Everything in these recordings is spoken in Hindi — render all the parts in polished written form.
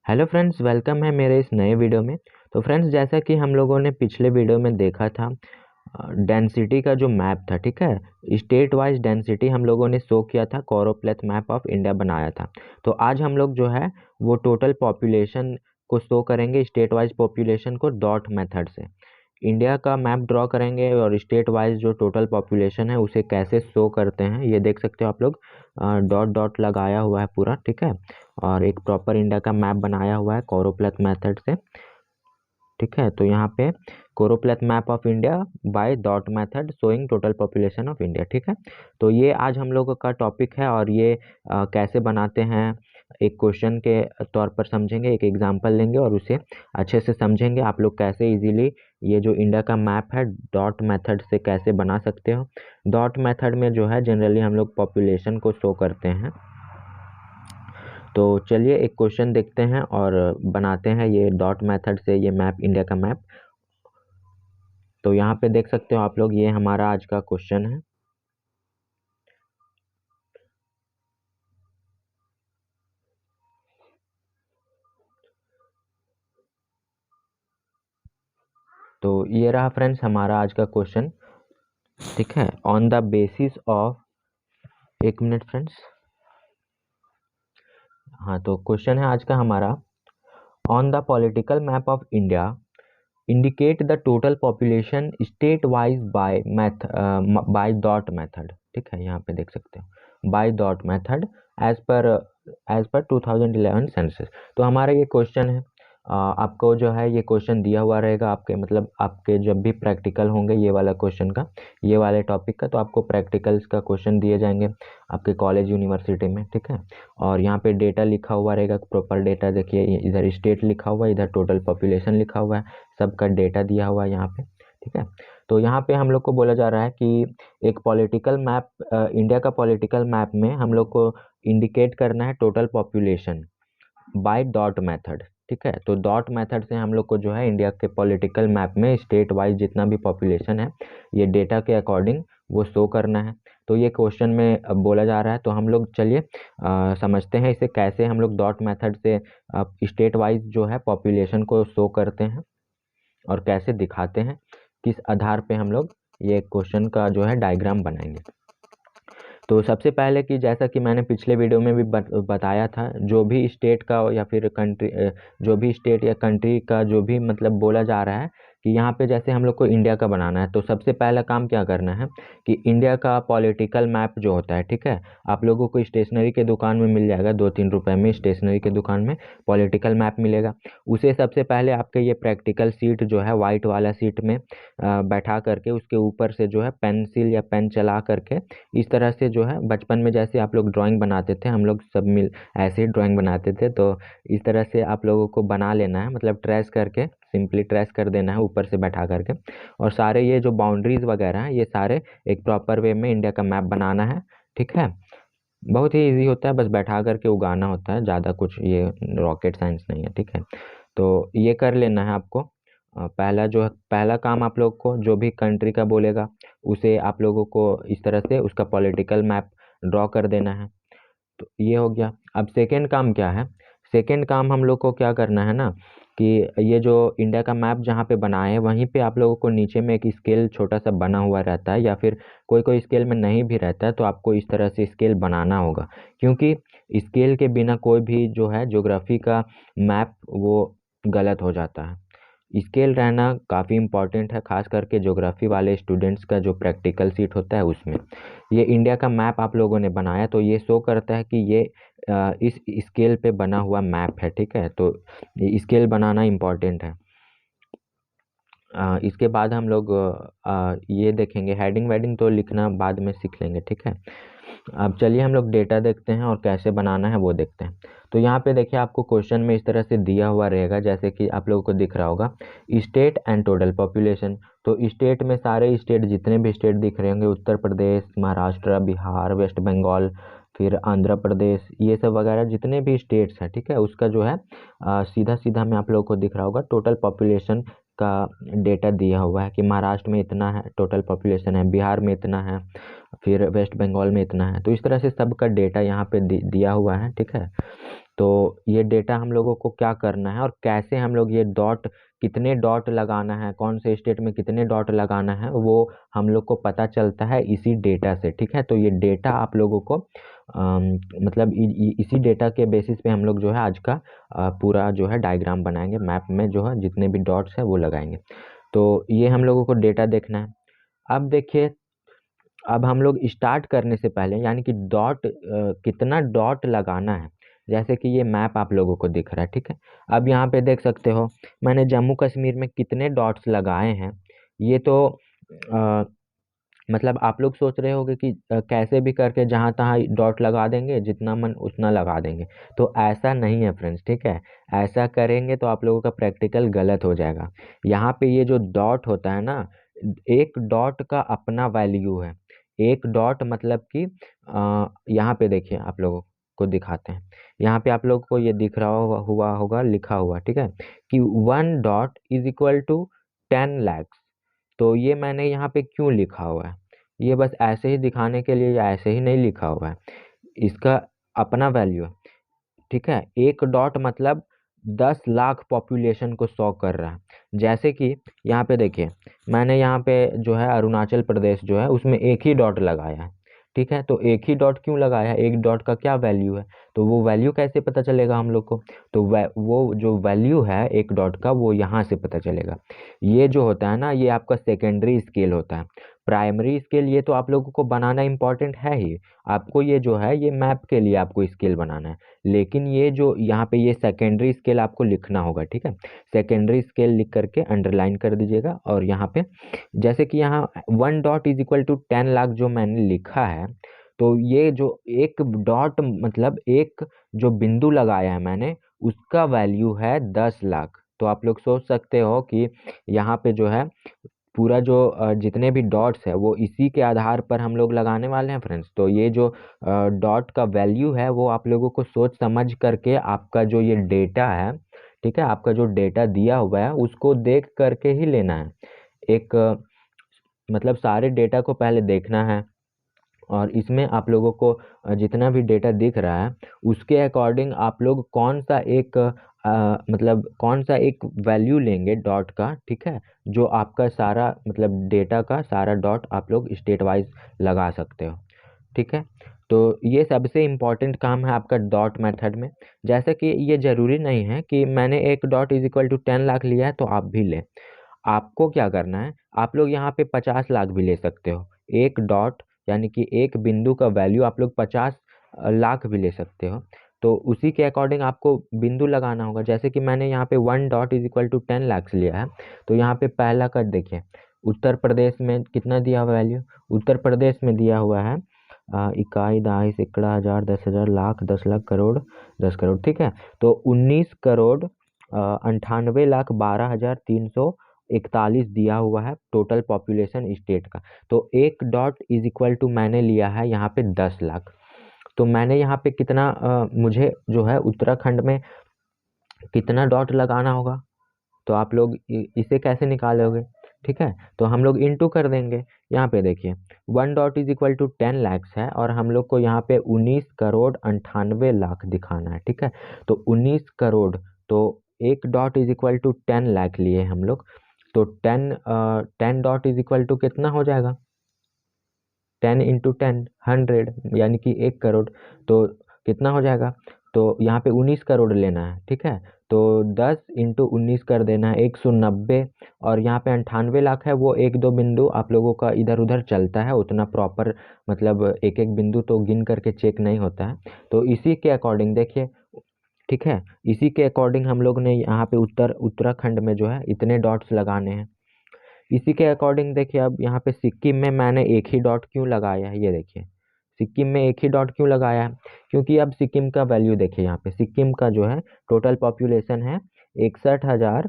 हेलो फ्रेंड्स, वेलकम है मेरे इस नए वीडियो में। तो फ्रेंड्स, जैसा कि हम लोगों ने पिछले वीडियो में देखा था, डेंसिटी का जो मैप था, ठीक है, स्टेट वाइज डेंसिटी हम लोगों ने शो किया था, कोरोप्लेथ मैप ऑफ इंडिया बनाया था। तो आज हम लोग जो है वो टोटल पॉपुलेशन को शो करेंगे, state wise population co dot method से इंडिया का मैप ड्रॉ करेंगे और स्टेट वाइज जो टोटल पॉपुलेशन है उसे कैसे शो करते हैं ये देख सकते हो आप लोग। डॉट डॉट लगाया हुआ है पूरा, ठीक है, और एक प्रॉपर इंडिया का मैप बनाया हुआ है कोरोप्लेथ मेथड से, ठीक है। तो यहाँ पे choropleth map of India by dot method showing total population of India, ठीक है। तो ये आज हम लोगों का टॉपिक है और ये कैसे बनाते हैं एक क्वेश्चन के तौर पर समझेंगे, एक एग्जांपल लेंगे और उसे अच्छे से समझेंगे आप लोग कैसे इजीली ये जो इंडिया का मैप है डॉट मेथड से कैसे बना सकते हो। डॉट मेथड में जो है जनरली हम लोग पॉपुलेशन को शो करते हैं। तो चलिए एक क्वेश्चन देखते हैं और बनाते हैं ये डॉट मेथड से ये मैप, इंडिया का मैप। तो यहाँ पे देख सकते हो आप लोग, ये हमारा आज का क्वेश्चन है। तो ये रहा फ्रेंड्स हमारा आज का क्वेश्चन, ठीक है। ऑन द बेसिस ऑफ, एक मिनट फ्रेंड्स, हाँ, तो क्वेश्चन है आज का हमारा, on the political map of India indicate the total population state wise by dot method, ठीक है। यहाँ पे देख सकते हो bye dot method as per 2011 census. तो हमारा ये क्वेश्चन है, आपको जो है ये क्वेश्चन दिया हुआ रहेगा आपके, मतलब आपके जब भी प्रैक्टिकल होंगे ये वाला क्वेश्चन का, ये वाले टॉपिक का, तो आपको प्रैक्टिकल्स का क्वेश्चन दिए जाएंगे आपके कॉलेज यूनिवर्सिटी में, ठीक है। और यहाँ पे डेटा लिखा हुआ रहेगा, प्रॉपर डेटा देखिए, इधर स्टेट लिखा हुआ है, इधर टोटल पॉपुलेशन लिखा हुआ है, सबका डेटा दिया हुआ है यहाँ पे, ठीक है। तो यहाँ पे हम लोग को बोला जा रहा है कि एक पॉलिटिकल मैप, इंडिया का पॉलिटिकल मैप में हम लोग को इंडिकेट करना है total population bye dot method, ठीक है। तो डॉट मेथड से हम लोग को जो है इंडिया के पॉलिटिकल मैप में स्टेट वाइज जितना भी पॉपुलेशन है ये डेटा के अकॉर्डिंग वो शो करना है। तो ये क्वेश्चन में बोला जा रहा है। तो हम लोग चलिए समझते हैं इसे कैसे हम लोग डॉट मेथड से स्टेट वाइज जो है पॉपुलेशन को शो करते हैं और कैसे दिखाते हैं, किस आधार पे हम लोग ये क्वेश्चन का जो है डायग्राम बनाएंगे। तो सबसे पहले कि जैसा कि मैंने पिछले वीडियो में भी बताया था, जो भी स्टेट का या फिर कंट्री, जो भी स्टेट या कंट्री का जो भी मतलब बोला जा रहा है कि यहाँ पे जैसे हम लोग को इंडिया का बनाना है, तो सबसे पहला काम क्या करना है कि इंडिया का पॉलिटिकल मैप जो होता है, ठीक है, आप लोगों को स्टेशनरी के दुकान में मिल जाएगा, 2-3 रुपए में स्टेशनरी के दुकान में पॉलिटिकल मैप मिलेगा। उसे सबसे पहले आपके ये प्रैक्टिकल सीट जो है वाइट वाला सीट में बैठा करके उसके ऊपर से जो है पेंसिल या पेन चला करके इस तरह से जो है, बचपन में जैसे आप लोग ड्राइंग बनाते थे, हम लोग सब मिल ऐसे ही ड्राइंग बनाते थे, तो इस तरह से आप लोगों को बना लेना है, मतलब ट्रेस करके, सिंपली ट्रेस कर देना है ऊपर से बैठा करके। और सारे ये जो बाउंड्रीज वगैरह हैं ये सारे एक प्रॉपर वे में इंडिया का मैप बनाना है, ठीक है। बहुत ही इजी होता है, बस बैठा करके उगाना होता है, ज़्यादा कुछ ये रॉकेट साइंस नहीं है, ठीक है। तो ये कर लेना है आपको। पहला जो है, पहला काम आप लोग को जो भी कंट्री का बोलेगा उसे आप लोगों को इस तरह से उसका पॉलिटिकल मैप ड्रॉ कर देना है। तो ये हो गया। अब सेकेंड काम क्या है, सेकेंड काम हम लोग को क्या करना है ना कि ये जो इंडिया का मैप जहाँ पे बनाए हैं वहीं पे आप लोगों को नीचे में एक स्केल छोटा सा बना हुआ रहता है, या फिर कोई कोई स्केल में नहीं भी रहता है, तो आपको इस तरह से स्केल बनाना होगा, क्योंकि स्केल के बिना कोई भी जो है ज्योग्राफी का मैप वो गलत हो जाता है। स्केल रहना काफ़ी इम्पॉर्टेंट है, खास करके ज्योग्राफी वाले स्टूडेंट्स का जो प्रैक्टिकल सीट होता है उसमें। ये इंडिया का मैप आप लोगों ने बनाया तो ये शो करता है कि ये इस स्केल पे बना हुआ मैप है, ठीक है। तो स्केल बनाना इम्पॉर्टेंट है। इसके बाद हम लोग ये देखेंगे, हेडिंग वेडिंग तो लिखना बाद में सीख लेंगे, ठीक है। अब चलिए हम लोग डेटा देखते हैं और कैसे बनाना है वो देखते हैं। तो यहाँ पे देखिए आपको क्वेश्चन में इस तरह से दिया हुआ रहेगा, जैसे कि आप लोगों को दिख रहा होगा, स्टेट एंड टोटल पॉपुलेशन। तो स्टेट में सारे स्टेट, जितने भी स्टेट दिख रहे होंगे, उत्तर प्रदेश, महाराष्ट्र, बिहार, वेस्ट बंगाल, फिर आंध्र प्रदेश, ये सब वगैरह जितने भी स्टेट्स हैं, ठीक है, उसका जो है सीधा सीधा में आप लोगों को दिख रहा होगा टोटल पॉपुलेशन का डेटा दिया हुआ है कि महाराष्ट्र में इतना है टोटल पॉपुलेशन है, बिहार में इतना है, फिर वेस्ट बंगाल में इतना है। तो इस तरह से सबका डेटा यहाँ पे दिया हुआ है, ठीक है। तो ये डेटा हम लोगों को क्या करना है और कैसे हम लोग ये डॉट, कितने डॉट लगाना है, कौन से स्टेट में कितने डॉट लगाना है, वो हम लोग को पता चलता है इसी डेटा से। ठीक है, तो ये डेटा आप लोगों को मतलब इसी डेटा के बेसिस पे हम लोग जो है आज का पूरा जो है डायग्राम बनाएंगे, मैप में जो है जितने भी डॉट्स है वो लगाएंगे। तो ये हम लोगों को डेटा देखना है। अब देखिए, अब हम लोग स्टार्ट करने से पहले यानी कि डॉट कितना डॉट लगाना है, जैसे कि ये मैप आप लोगों को दिख रहा है। ठीक है, अब यहाँ पे देख सकते हो मैंने जम्मू कश्मीर में कितने डॉट्स लगाए हैं। ये तो अ, मतलब आप लोग सोच रहे होंगे कि कैसे भी करके जहाँ तहाँ डॉट लगा देंगे, जितना मन उतना लगा देंगे। तो ऐसा नहीं है फ्रेंड्स, ठीक है। ऐसा करेंगे तो आप लोगों का प्रैक्टिकल गलत हो जाएगा। यहाँ पे ये जो डॉट होता है ना, एक डॉट का अपना वैल्यू है। एक डॉट मतलब कि यहाँ पे देखिए, आप लोगों को दिखाते हैं। यहाँ पे आप लोगों को ये दिख रहा हुआ होगा लिखा हुआ, ठीक है, कि 1 dot is equal to 10 lakhs। तो ये मैंने यहाँ पे क्यों लिखा हुआ है, ये बस ऐसे ही दिखाने के लिए या ऐसे ही नहीं लिखा हुआ है, इसका अपना वैल्यू है। ठीक है, एक डॉट मतलब 10 लाख पॉपुलेशन को शो कर रहा है। जैसे कि यहाँ पे देखिए, मैंने यहाँ पे जो है अरुणाचल प्रदेश जो है उसमें एक ही डॉट लगाया है। ठीक है, तो एक ही डॉट क्यों लगाया है, एक डॉट का क्या वैल्यू है, तो वो वैल्यू कैसे पता चलेगा हम लोग को, तो वो जो वैल्यू है एक डॉट का वो यहाँ से पता चलेगा। ये जो होता है ना, ये आपका सेकेंडरी स्केल होता है। प्राइमरी स्केल ये तो आप लोगों को बनाना इंपॉर्टेंट है ही, आपको ये जो है ये मैप के लिए आपको स्केल बनाना है। लेकिन ये जो यहाँ पे ये सेकेंडरी स्केल आपको लिखना होगा। ठीक है, सेकेंडरी स्केल लिख करके अंडरलाइन कर दीजिएगा। और यहाँ पे जैसे कि यहाँ 1 dot is equal to 10 lakh जो मैंने लिखा है, तो ये जो एक डॉट मतलब एक जो बिंदु लगाया है मैंने, उसका वैल्यू है 10 लाख। तो आप लोग सोच सकते हो कि यहाँ पे जो है पूरा जो जितने भी डॉट्स है वो इसी के आधार पर हम लोग लगाने वाले हैं फ्रेंड्स। तो ये जो डॉट का वैल्यू है वो आप लोगों को सोच समझ करके आपका जो ये डेटा है, ठीक है, आपका जो डेटा दिया हुआ है उसको देख करके ही लेना है। एक मतलब सारे डेटा को पहले देखना है, और इसमें आप लोगों को जितना भी डेटा दिख रहा है उसके अकॉर्डिंग आप लोग कौन सा एक मतलब कौन सा एक वैल्यू लेंगे डॉट का। ठीक है, जो आपका सारा मतलब डेटा का सारा डॉट आप लोग स्टेट वाइज लगा सकते हो। ठीक है, तो ये सबसे इम्पोर्टेंट काम है आपका डॉट मेथड में। जैसे कि ये ज़रूरी नहीं है कि मैंने एक dot is equal to 10 lakh लिया है तो आप भी लें। आपको क्या करना है, आप लोग यहाँ पे 50 लाख भी ले सकते हो। एक डॉट यानी कि एक बिंदु का वैल्यू आप लोग 50 लाख भी ले सकते हो। तो उसी के अकॉर्डिंग आपको बिंदु लगाना होगा। जैसे कि मैंने यहाँ पे 1 dot is equal to 10 lakh लिया है, तो यहाँ पे पहला कट देखिए, उत्तर प्रदेश में कितना दिया हुआ वैल्यू, उत्तर प्रदेश में दिया हुआ है इकाई, दहाई, सैकड़ा, हजार, 10,000, लाख, 10 लाख, करोड़, 10 करोड़। ठीक है, तो 19 करोड़ 98 लाख 12,341 दिया हुआ है टोटल पॉपुलेशन स्टेट का। तो एक डॉट इज इक्वल टू मैंने लिया है यहाँ पे 10 लाख। तो मैंने यहाँ पे कितना मुझे जो है उत्तराखंड में कितना डॉट लगाना होगा, तो आप लोग इसे कैसे निकालोगे। ठीक है, तो हम लोग इंटू कर देंगे। यहाँ पे देखिए 1 dot is equal to 10 lakh है और हम लोग को यहाँ पे 19 करोड़ 98 लाख दिखाना है। ठीक है, तो 19 करोड़, तो एक dot is equal to 10 lakh लिए हम लोग, तो 10 डॉट इज इक्वल टू कितना हो जाएगा, 10 × 10 100, यानी कि 1 करोड़। तो कितना हो जाएगा, तो यहाँ पे 19 करोड़ लेना है। ठीक है, तो 10 × 19 कर देना है 190। और यहाँ पे 98 लाख है, वो एक दो बिंदु आप लोगों का इधर उधर चलता है, उतना प्रॉपर मतलब एक एक बिंदु तो गिन करके चेक नहीं होता है। तो इसी के अकॉर्डिंग देखिए, ठीक है, इसी के अकॉर्डिंग हम लोग ने यहाँ पे उत्तराखंड में जो है इतने डॉट्स लगाने हैं। इसी के अकॉर्डिंग देखिए, अब यहाँ पे सिक्किम में मैंने एक ही डॉट क्यों लगाया है, ये देखिए सिक्किम में एक ही डॉट क्यों लगाया है, क्योंकि अब सिक्किम का वैल्यू देखिए, यहाँ पे सिक्किम का जो है टोटल पॉपुलेशन है 61,000,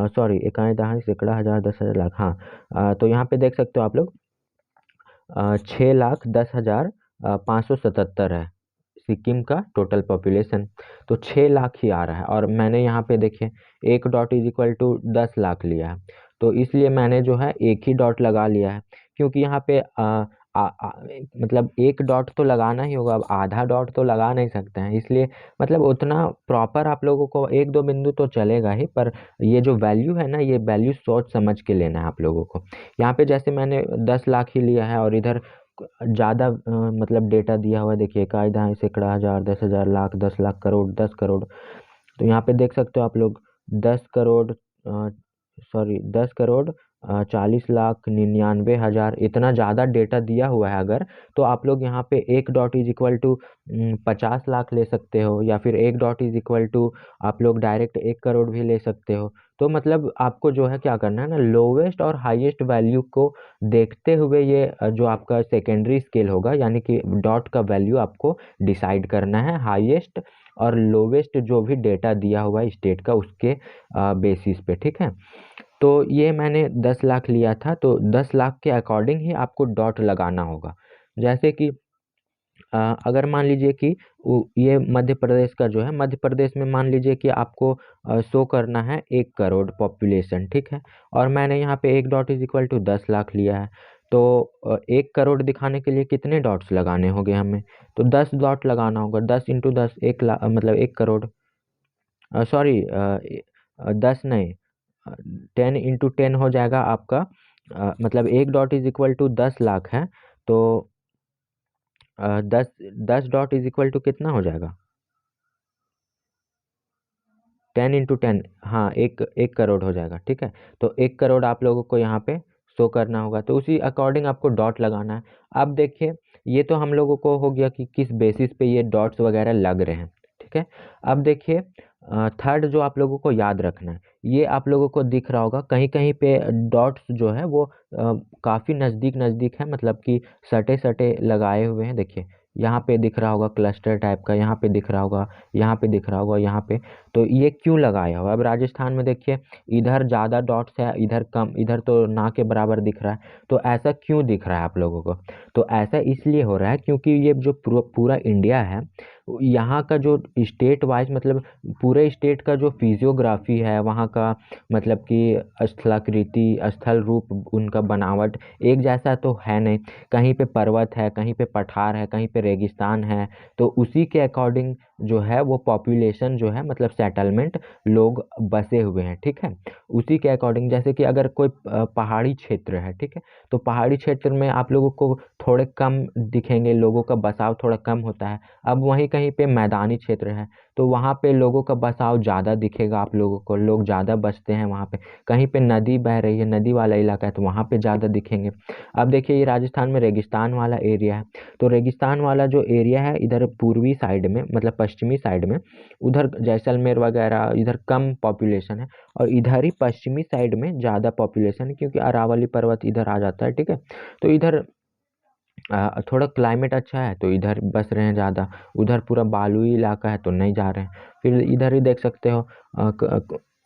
सॉरी, इकाई, दहाई, सैकड़ा, हजार, 10,000, लाख, हाँ। तो यहाँ पे देख सकते हो आप लोग 6,10,577 है सिक्किम का टोटल पॉपुलेशन। तो 6 लाख ही आ रहा है, और मैंने यहाँ पे देखिए एक dot is equal to 10 lakh लिया है। तो इसलिए मैंने जो है एक ही डॉट लगा लिया है, क्योंकि यहाँ पे मतलब एक डॉट तो लगाना ही होगा, अब आधा डॉट तो लगा नहीं सकते हैं, इसलिए मतलब उतना प्रॉपर आप लोगों को एक दो बिंदु तो चलेगा ही, पर ये जो वैल्यू है ना, ये वैल्यू सोच समझ के लेना है आप लोगों को। यहाँ पे जैसे मैंने 10 लाख ही लिया है और इधर ज़्यादा मतलब डेटा दिया हुआ है, देखिए इकाई, दहाई, सैकड़ा, हजार, 10,000, लाख, 10 लाख, करोड़, 10 करोड़। तो यहाँ पे देख सकते हो आप लोग 10 करोड़, 10 करोड़ 40,99,000, इतना ज़्यादा डेटा दिया हुआ है। अगर तो आप लोग यहाँ पे एक dot is equal to 50 lakh ले सकते हो, या फिर एक डॉट इज इक्वल टू आप लोग डायरेक्ट 1 करोड़ भी ले सकते हो। तो मतलब आपको जो है क्या करना है ना, लोवेस्ट और हाईएस्ट वैल्यू को देखते हुए ये जो आपका सेकेंडरी स्केल होगा, यानी कि डॉट का वैल्यू आपको डिसाइड करना है, हाईएस्ट और लोवेस्ट जो भी डेटा दिया हुआ है स्टेट का, उसके बेसिस पे, ठीक है। तो ये मैंने 10 लाख लिया था, तो 10 लाख के अकॉर्डिंग ही आपको डॉट लगाना होगा। जैसे कि अगर मान लीजिए कि ये मध्य प्रदेश का जो है, मध्य प्रदेश में मान लीजिए कि आपको शो करना है 1 करोड़ पॉपुलेशन, ठीक है। और मैंने यहाँ पे एक dot is equal to 10 lakh लिया है। तो 1 करोड़ दिखाने के लिए कितने डॉट्स लगाने होंगे हमें? तो 10 डॉट लगाना होगा। 10 × 10 1 लाख, मतलब 1 करोड़। सॉरी, 10 नहीं, 10 × 10 हो जाएगा आपका, मतलब एक dot is equal to 10 lakh है। तो 10 डॉट इज इक्वल टू कितना हो जाएगा? 10 × 10, हाँ, एक एक करोड़ हो जाएगा, ठीक है। तो 1 करोड़ आप लोगों को यहाँ पे शो करना होगा, तो उसी अकॉर्डिंग आपको डॉट लगाना है। अब देखिए, ये तो हम लोगों को हो गया कि किस बेसिस पे ये डॉट्स वगैरह लग रहे हैं, ठीक है। अब देखिए, थर्ड जो आप लोगों को याद रखना है, ये आप लोगों को दिख रहा होगा कहीं कहीं पे डॉट्स जो है वो काफ़ी नज़दीक नज़दीक है, मतलब कि सटे सटे लगाए हुए हैं। देखिए यहाँ पे दिख रहा होगा क्लस्टर टाइप का, यहाँ पे दिख रहा होगा, यहाँ पे दिख रहा होगा, यहाँ पे। तो ये क्यों लगाया हुआ? अब राजस्थान में देखिए, इधर ज़्यादा डॉट्स है, इधर कम, इधर तो ना के बराबर दिख रहा है। तो ऐसा क्यों दिख रहा है आप लोगों को? तो ऐसा इसलिए हो रहा है क्योंकि ये जो पूरा इंडिया है, यहाँ का जो स्टेट वाइज, मतलब पूरे स्टेट का जो फिजियोग्राफी है वहाँ का, मतलब कि स्थलाकृति, स्थल रूप, उनका बनावट एक जैसा तो है नहीं। कहीं पे पर्वत है, कहीं पे पठार है, कहीं पे रेगिस्तान है। तो उसी के अकॉर्डिंग जो है वो पॉपुलेशन जो है, मतलब सेटलमेंट, लोग बसे हुए हैं, ठीक है। उसी के अकॉर्डिंग, जैसे कि अगर कोई पहाड़ी क्षेत्र है, ठीक है, तो पहाड़ी क्षेत्र में आप लोगों को थोड़े कम दिखेंगे, लोगों का बसाव थोड़ा कम होता है। अब वहीं कहीं पे मैदानी क्षेत्र है, तो वहाँ पे लोगों का बसाव ज़्यादा दिखेगा आप लोगों को, लोग ज़्यादा बसते हैं वहाँ पे। कहीं पे नदी बह रही है, नदी वाला इलाका है, तो वहाँ पे ज़्यादा दिखेंगे। अब देखिए, ये राजस्थान में रेगिस्तान वाला एरिया है, तो रेगिस्तान वाला जो एरिया है इधर पूर्वी साइड में, मतलब पश्चिमी साइड में, उधर जैसलमेर वगैरह इधर कम पॉपुलेशन है, और इधर ही पश्चिमी साइड में ज़्यादा पॉपुलेशन है, क्योंकि अरावली पर्वत इधर आ जाता है, ठीक है। तो इधर थोड़ा क्लाइमेट अच्छा है, तो इधर बस रहे हैं ज़्यादा। उधर पूरा बालुई इलाका है, तो नहीं जा रहे हैं। फिर इधर ही देख सकते हो,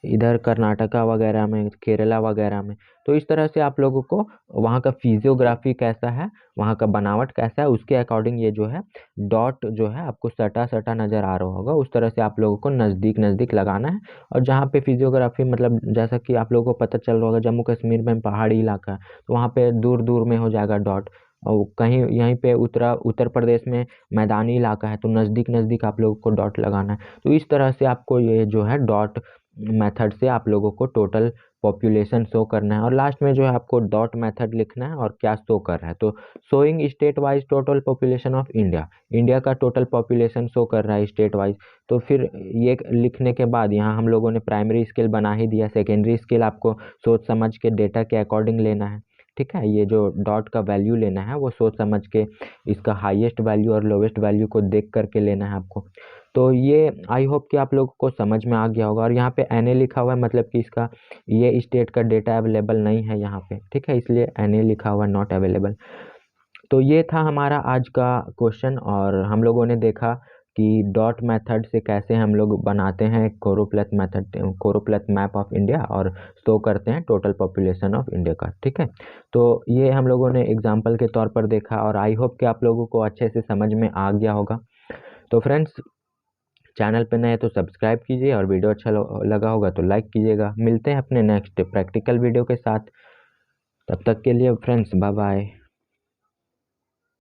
इधर कर्नाटका वगैरह में, केरला वगैरह में। तो इस तरह से आप लोगों को वहाँ का फिजियोग्राफी कैसा है, वहाँ का बनावट कैसा है, उसके अकॉर्डिंग ये जो है डॉट जो है आपको सटा सटा नज़र आ रहा होगा, उस तरह से आप लोगों को नज़दीक नज़दीक लगाना है। और जहाँ पे फिजियोग्राफी, मतलब जैसा कि आप लोगों को पता चल रहा होगा, जम्मू कश्मीर में पहाड़ी इलाका है, तो वहाँ पे दूर दूर में हो जाएगा डॉट। और कहीं यहीं पे उत्तर प्रदेश में मैदानी इलाका है, तो नज़दीक नज़दीक आप लोगों को डॉट लगाना है। तो इस तरह से आपको ये जो है डॉट मेथड से आप लोगों को टोटल पॉपुलेशन शो करना है, और लास्ट में जो है आपको डॉट मेथड लिखना है और क्या शो कर रहा है। तो showing state wise total population of India, India का टोटल पॉपुलेशन शो कर रहा है स्टेट वाइज। तो फिर ये लिखने के बाद यहाँ हम लोगों ने प्राइमरी स्केल बना ही दिया, सेकेंडरी स्केल आपको सोच समझ के डेटा के अकॉर्डिंग लेना है, ठीक है। ये जो डॉट का वैल्यू लेना है वो सोच समझ के, इसका हाईएस्ट वैल्यू और लोवेस्ट वैल्यू को देख करके लेना है आपको। तो ये आई होप कि आप लोगों को समझ में आ गया होगा। और यहाँ पे NA लिखा हुआ है, मतलब कि इसका ये स्टेट का डेटा अवेलेबल नहीं है यहाँ पे, ठीक है, इसलिए NA लिखा हुआ है, नॉट अवेलेबल। तो ये था हमारा आज का क्वेश्चन, और हम लोगों ने देखा कि डॉट मेथड से कैसे हम लोग बनाते हैं कोरोप्लस मेथड, कोरोप्लस मैप ऑफ इंडिया, और शो करते हैं टोटल पॉपुलेशन ऑफ इंडिया का, ठीक है। तो ये हम लोगों ने एग्जाम्पल के तौर पर देखा, और आई होप कि आप लोगों को अच्छे से समझ में आ गया होगा। तो फ्रेंड्स, चैनल पे नए तो सब्सक्राइब कीजिए, और वीडियो अच्छा लगा होगा तो लाइक कीजिएगा। मिलते हैं अपने नेक्स्ट प्रैक्टिकल वीडियो के साथ, तब तक के लिए फ्रेंड्स, बाय बाय।